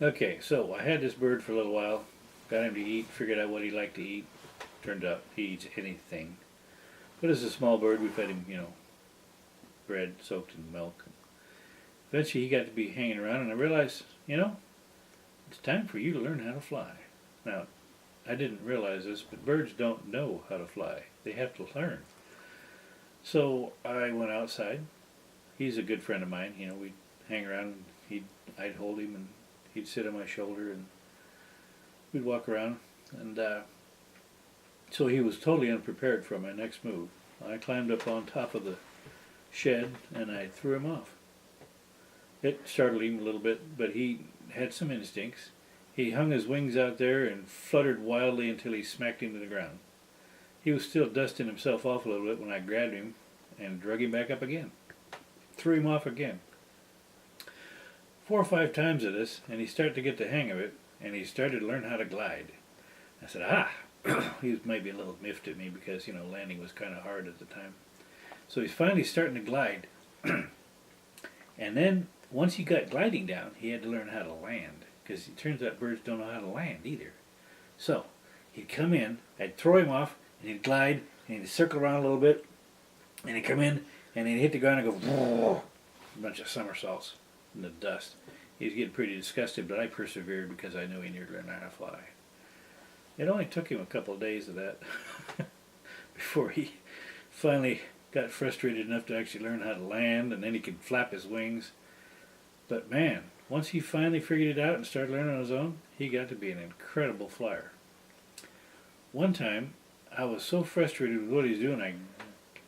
Okay, so I had this bird for a little while, got him to eat, figured out what he liked to eat. Turned out he eats anything. But as a small bird, we fed him, bread soaked in milk. Eventually he got to be hanging around and I realized, it's time for you to learn how to fly. Now, I didn't realize this, but birds don't know how to fly. They have to learn. So I went outside. He's a good friend of mine. We'd hang around. I'd hold him, and he'd sit on my shoulder, and we'd walk around. And so he was totally unprepared for my next move. I climbed up on top of the shed, and I threw him off. It startled him a little bit, but he had some instincts. He hung his wings out there and fluttered wildly until he smacked him to the ground. He was still dusting himself off a little bit when I grabbed him and drug him back up again. Threw him off again. 4 or 5 times of this, and he started to get the hang of it, and he started to learn how to glide. I said, he was maybe a little miffed at me because, landing was kind of hard at the time. So he's finally starting to glide. And then, once he got gliding down, he had to learn how to land, because it turns out birds don't know how to land either. So, he'd come in, I'd throw him off, and he'd glide, and he'd circle around a little bit, and he'd come in, and he'd hit the ground and go, a bunch of somersaults in the dust. He was getting pretty disgusted, but I persevered because I knew he needed to learn how to fly. It only took him a couple of days of that before he finally got frustrated enough to actually learn how to land, and then he could flap his wings. But man, once he finally figured it out and started learning on his own, he got to be an incredible flyer. One time, I was so frustrated with what he was doing,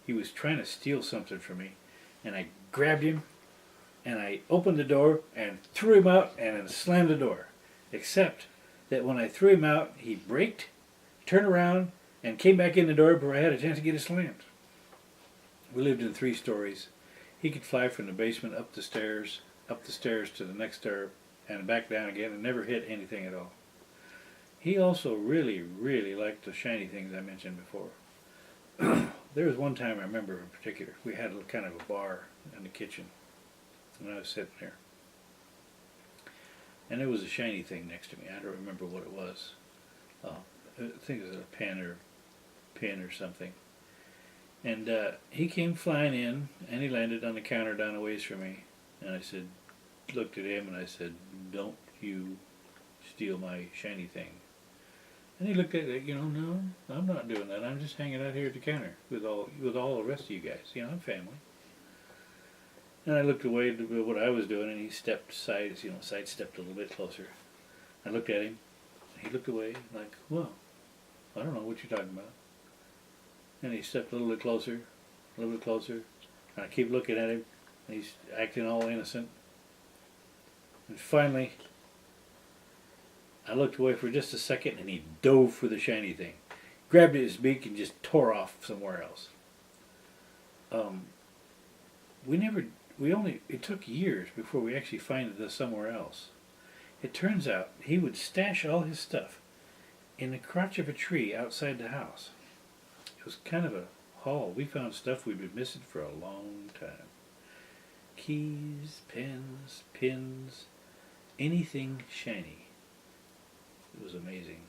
he was trying to steal something from me, and I grabbed him, and I opened the door and threw him out and then slammed the door. Except that when I threw him out, he braked, turned around, and came back in the door before I had a chance to get it slammed. We lived in 3 stories. He could fly from the basement up the stairs to the next stair, and back down again, and never hit anything at all. He also really, really liked the shiny things I mentioned before. There was one time I remember in particular. We had a kind of a bar in the kitchen, and I was sitting there. And there was a shiny thing next to me. I don't remember what it was. I think it was a pin or something. And he came flying in, and he landed on the counter down a ways from me. And I looked at him, and I said, "Don't you steal my shiny thing." And he looked at it, no, I'm not doing that. I'm just hanging out here at the counter with all the rest of you guys. I'm family. And I looked away to what I was doing, and he stepped aside, sidestepped a little bit closer. I looked at him, and he looked away, like, well, I don't know what you're talking about. And he stepped a little bit closer, and I keep looking at him, and he's acting all innocent. And finally, I looked away for just a second, and he dove for the shiny thing, grabbed at his beak, and just tore off somewhere else. It took years before we actually found this somewhere else. It turns out he would stash all his stuff in the crotch of a tree outside the house. It was kind of a haul. We found stuff we'd been missing for a long time. Keys, pens, pins, anything shiny. It was amazing.